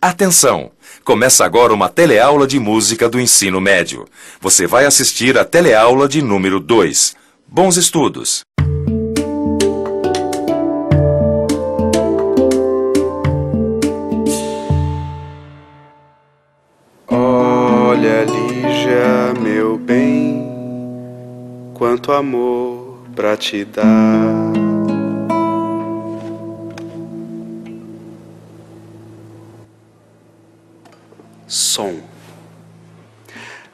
Atenção! Começa agora uma teleaula de música do ensino médio. Você vai assistir a teleaula de número 2. Bons estudos! Olha, Lígia, meu bem, quanto amor pra te dar. Som.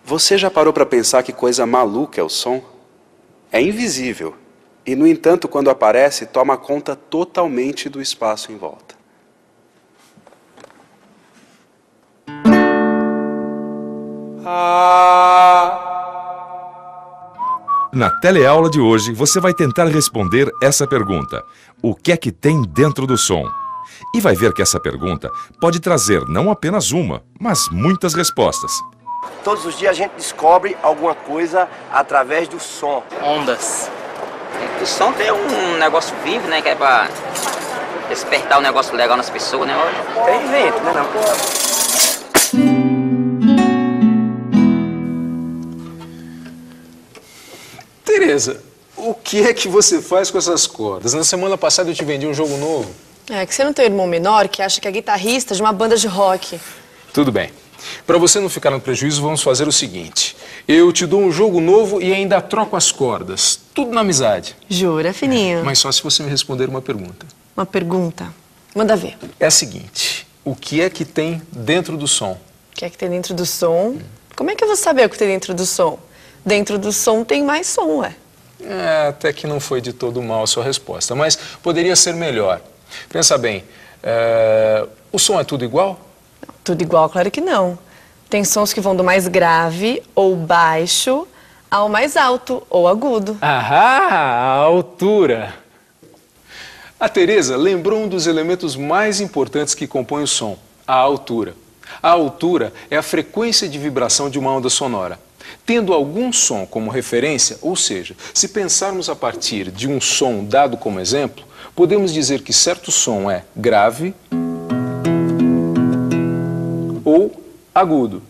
Você já parou para pensar que coisa maluca é o som? É invisível e, no entanto, quando aparece, toma conta totalmente do espaço em volta. Na teleaula de hoje, você vai tentar responder essa pergunta: o que é que tem dentro do som? E vai ver que essa pergunta pode trazer não apenas uma, mas muitas respostas. Todos os dias a gente descobre alguma coisa através do som. Ondas. O som tem um negócio vivo, né? Que é pra despertar um negócio legal nas pessoas, né? Tem vento, né? Não? Tereza, o que é que você faz com essas cordas? Na semana passada eu te vendi um jogo novo. É que você não tem um irmão menor que acha que é guitarrista de uma banda de rock. Tudo bem. Para você não ficar no prejuízo, vamos fazer o seguinte. Eu te dou um jogo novo e ainda troco as cordas. Tudo na amizade. Jura, fininho? Mas só se você me responder uma pergunta. Uma pergunta? Manda ver. É a seguinte. O que é que tem dentro do som? O que é que tem dentro do som? Como é que eu vou saber o que tem dentro do som? Dentro do som tem mais som, ué. É, até que não foi de todo mal a sua resposta, mas poderia ser melhor. Pensa bem, o som é tudo igual? Tudo igual, claro que não. Tem sons que vão do mais grave ou baixo ao mais alto ou agudo. Ah, a altura. A Tereza lembrou um dos elementos mais importantes que compõem o som, a altura. A altura é a frequência de vibração de uma onda sonora. Tendo algum som como referência, ou seja, se pensarmos a partir de um som dado como exemplo, podemos dizer que certo som é grave ou agudo.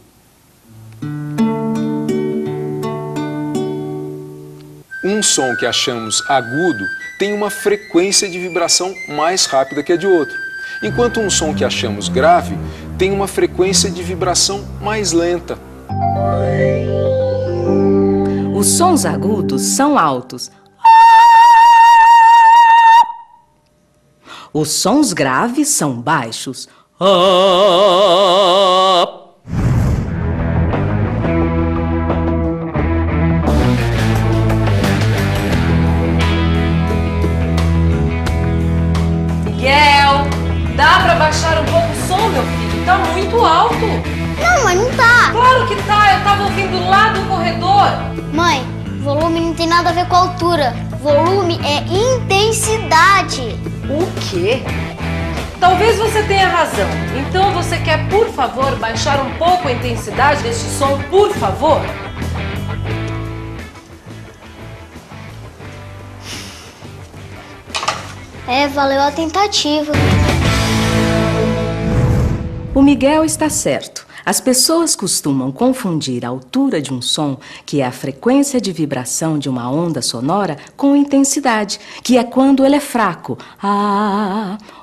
Um som que achamos agudo tem uma frequência de vibração mais rápida que a de outro, enquanto um som que achamos grave tem uma frequência de vibração mais lenta. Os sons agudos são altos. Os sons graves são baixos. Miguel, dá pra baixar um pouco o som, meu filho? Tá muito alto. Não, mãe, não tá. Claro que tá, eu tava ouvindo lá do corredor. Mãe, volume não tem nada a ver com altura. Volume é intensidade. O quê? Talvez você tenha razão. Então você quer, por favor, baixar um pouco a intensidade deste som, por favor? Valeu a tentativa. O Miguel está certo. As pessoas costumam confundir a altura de um som, que é a frequência de vibração de uma onda sonora, com intensidade, que é quando ele é fraco,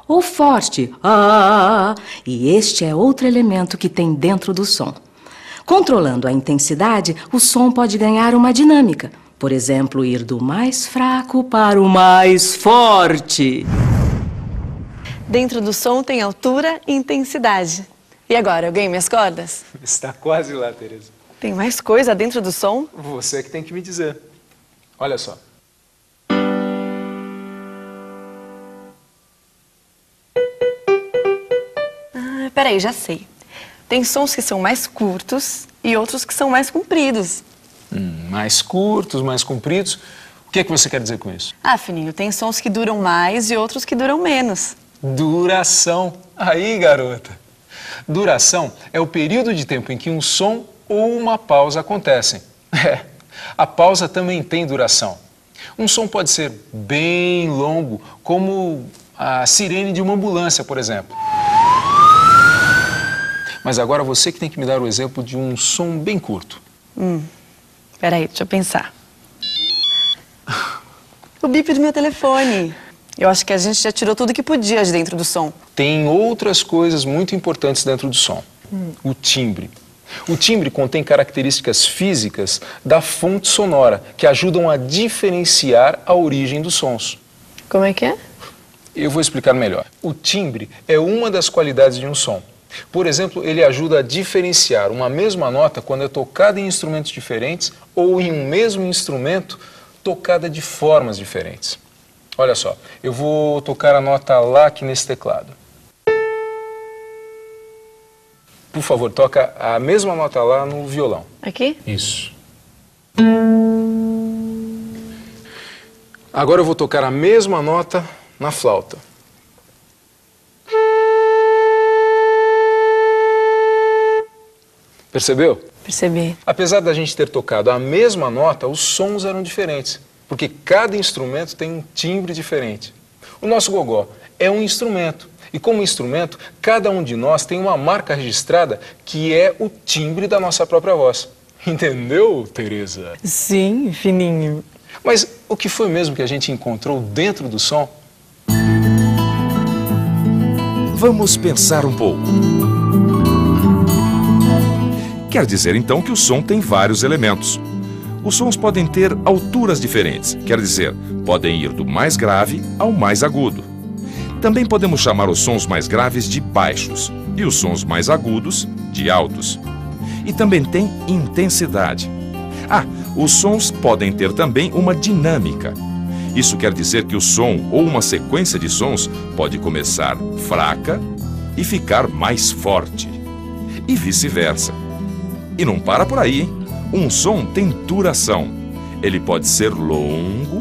ou forte, e este é outro elemento que tem dentro do som. Controlando a intensidade, o som pode ganhar uma dinâmica. Por exemplo, ir do mais fraco para o mais forte. Dentro do som tem altura e intensidade. E agora, eu ganhei minhas cordas? Está quase lá, Tereza. Tem mais coisa dentro do som? Você que tem que me dizer. Olha só. Peraí, já sei. Tem sons que são mais curtos e outros que são mais compridos. Mais curtos, mais compridos. O que é que você quer dizer com isso? Fininho, tem sons que duram mais e outros que duram menos. Duração. Aí, garota. Duração é o período de tempo em que um som ou uma pausa acontecem. A pausa também tem duração. Um som pode ser bem longo, como a sirene de uma ambulância, por exemplo. Mas agora você que tem que me dar o exemplo de um som bem curto. Peraí, deixa eu pensar. O bip do meu telefone. Eu acho que a gente já tirou tudo que podia de dentro do som. Tem outras coisas muito importantes dentro do som. O timbre. O timbre contém características físicas da fonte sonora que ajudam a diferenciar a origem dos sons. Como é que é? Eu vou explicar melhor. O timbre é uma das qualidades de um som. Por exemplo, ele ajuda a diferenciar uma mesma nota quando é tocada em instrumentos diferentes ou em um mesmo instrumento tocada de formas diferentes. Olha só, eu vou tocar a nota Lá aqui nesse teclado. Por favor, toca a mesma nota Lá no violão. Aqui? Isso. Agora eu vou tocar a mesma nota na flauta. Percebeu? Percebi. Apesar da gente ter tocado a mesma nota, os sons eram diferentes, porque cada instrumento tem um timbre diferente. O nosso gogó é um instrumento, e como instrumento, cada um de nós tem uma marca registrada que é o timbre da nossa própria voz. Entendeu, Tereza? Sim, fininho. Mas o que foi mesmo que a gente encontrou dentro do som? Vamos pensar um pouco. Quer dizer então que o som tem vários elementos. Os sons podem ter alturas diferentes, quer dizer, podem ir do mais grave ao mais agudo. Também podemos chamar os sons mais graves de baixos e os sons mais agudos de altos. E também tem intensidade. Os sons podem ter também uma dinâmica. Isso quer dizer que o som ou uma sequência de sons pode começar fraca e ficar mais forte. E vice-versa. E não para por aí, hein? Um som tem duração. Ele pode ser longo,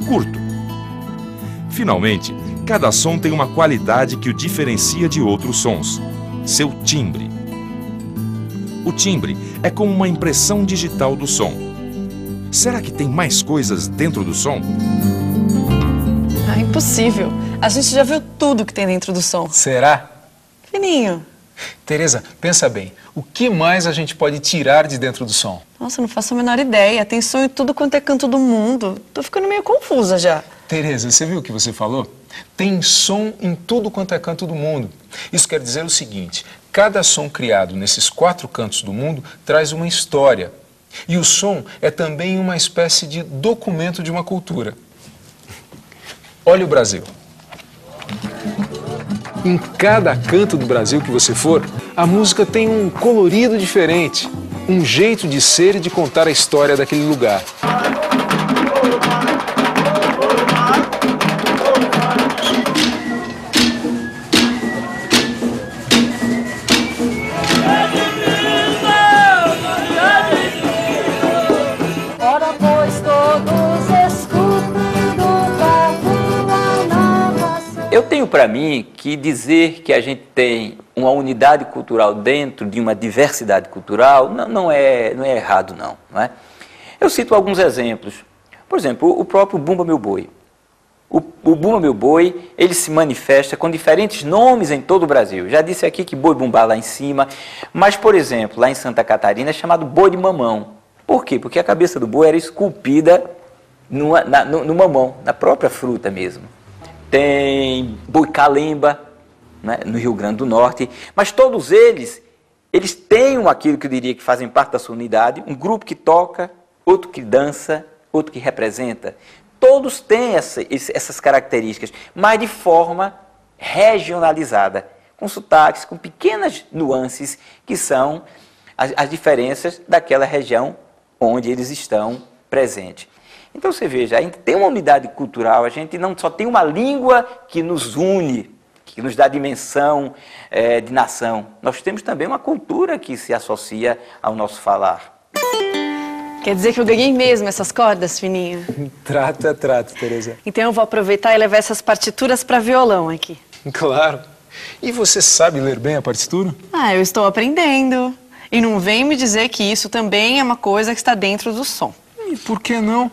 curto. Finalmente, cada som tem uma qualidade que o diferencia de outros sons. Seu timbre. O timbre é como uma impressão digital do som. Será que tem mais coisas dentro do som? Impossível. A gente já viu tudo que tem dentro do som. Será? Fininho. Tereza, pensa bem, o que mais a gente pode tirar de dentro do som? Nossa, não faço a menor ideia. Tem som em tudo quanto é canto do mundo. Tô ficando meio confusa já. Tereza, você viu o que você falou? Tem som em tudo quanto é canto do mundo. Isso quer dizer o seguinte, cada som criado nesses 4 cantos do mundo traz uma história. E o som é também uma espécie de documento de uma cultura. Olha o Brasil. Em cada canto do Brasil que você for, a música tem um colorido diferente, um jeito de ser e de contar a história daquele lugar. Eu tenho para mim que dizer que a gente tem uma unidade cultural dentro de uma diversidade cultural não é errado, não é? Eu cito alguns exemplos. Por exemplo, o próprio Bumba Meu Boi. O Bumba Meu Boi, ele se manifesta com diferentes nomes em todo o Brasil. Já disse aqui que boi bumbá lá em cima, mas, por exemplo, lá em Santa Catarina é chamado boi de mamão. Por quê? Porque a cabeça do boi era esculpida no mamão, na própria fruta mesmo. Tem boi calemba, né, no Rio Grande do Norte, mas todos eles têm aquilo que eu diria que fazem parte da sua unidade, um grupo que toca, outro que dança, outro que representa. Todos têm essas características, mas de forma regionalizada, com sotaques, com pequenas nuances que são as diferenças daquela região onde eles estão presentes. Então você veja, a gente tem uma unidade cultural, a gente não só tem uma língua que nos une, que nos dá dimensão de nação, nós temos também uma cultura que se associa ao nosso falar. Quer dizer que eu ganhei mesmo essas cordas, Fininho? Trata, Tereza. Então eu vou aproveitar e levar essas partituras para violão aqui. Claro. E você sabe ler bem a partitura? Eu estou aprendendo. E não vem me dizer que isso também é uma coisa que está dentro do som. E por que não?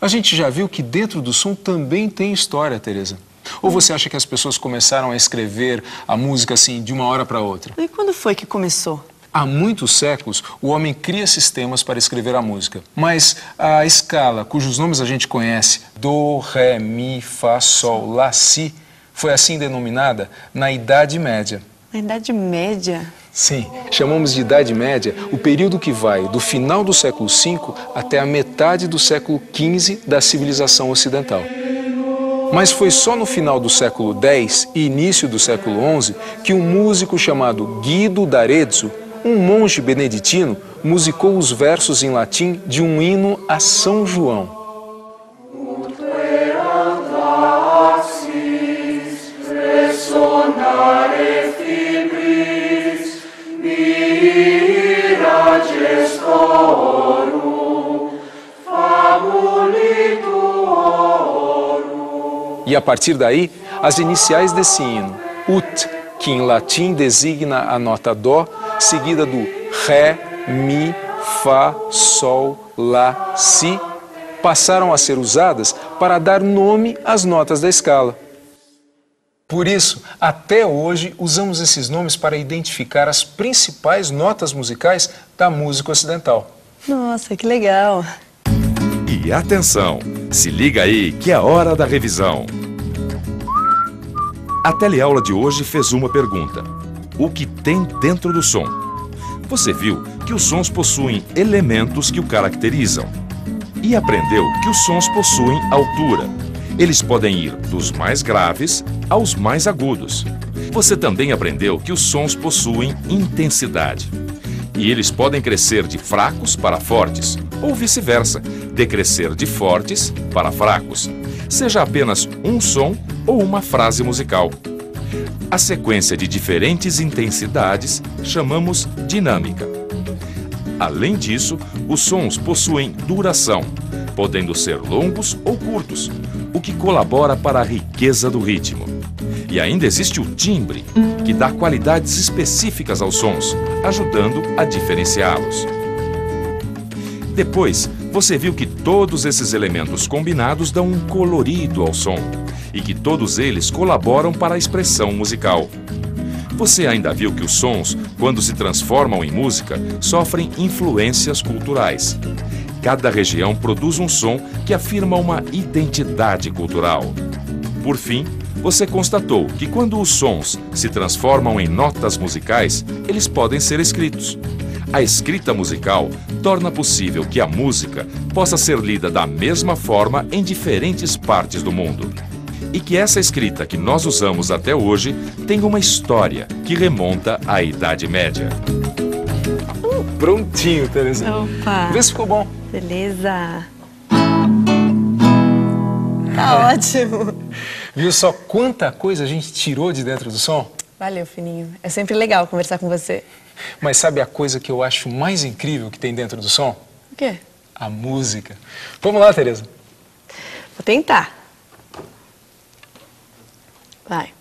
A gente já viu que dentro do som também tem história, Tereza. Ou você acha que as pessoas começaram a escrever a música assim, de uma hora para outra? E quando foi que começou? Há muitos séculos, o homem cria sistemas para escrever a música. Mas a escala, cujos nomes a gente conhece, Dó, Ré, Mi, Fá, Sol, Lá, Si, foi assim denominada na Idade Média. Na Idade Média? Sim, chamamos de Idade Média o período que vai do final do século V até a metade do século XV da civilização ocidental. Mas foi só no final do século X e início do século XI que um músico chamado Guido d'Arezzo, um monge beneditino, musicou os versos em latim de um hino a São João. E a partir daí, as iniciais desse hino, ut, que em latim designa a nota Dó, seguida do Ré, Mi, Fá, Sol, Lá, Si, passaram a ser usadas para dar nome às notas da escala. Por isso, até hoje, usamos esses nomes para identificar as principais notas musicais da música ocidental. Nossa, que legal! E atenção, se liga aí que é hora da revisão. A teleaula de hoje fez uma pergunta: o que tem dentro do som? Você viu que os sons possuem elementos que o caracterizam. E aprendeu que os sons possuem altura. Eles podem ir dos mais graves aos mais agudos. Você também aprendeu que os sons possuem intensidade. E eles podem crescer de fracos para fortes, ou vice-versa, decrescer de fortes para fracos, seja apenas um som ou uma frase musical. A sequência de diferentes intensidades chamamos dinâmica. Além disso, os sons possuem duração, podendo ser longos ou curtos, o que colabora para a riqueza do ritmo. E ainda existe o timbre, que dá qualidades específicas aos sons, ajudando a diferenciá-los. Depois, você viu que todos esses elementos combinados dão um colorido ao som, e que todos eles colaboram para a expressão musical. Você ainda viu que os sons, quando se transformam em música, sofrem influências culturais. Cada região produz um som que afirma uma identidade cultural. Por fim, você constatou que quando os sons se transformam em notas musicais, eles podem ser escritos. A escrita musical torna possível que a música possa ser lida da mesma forma em diferentes partes do mundo. E que essa escrita que nós usamos até hoje tem uma história que remonta à Idade Média. Prontinho, Teresa. Opa! Vê se ficou bom. Beleza! Tá ótimo! Viu só quanta coisa a gente tirou de dentro do som? Valeu, Fininho. É sempre legal conversar com você. Mas sabe a coisa que eu acho mais incrível que tem dentro do som? O quê? A música. Vamos lá, Teresa. Vou tentar. Vai.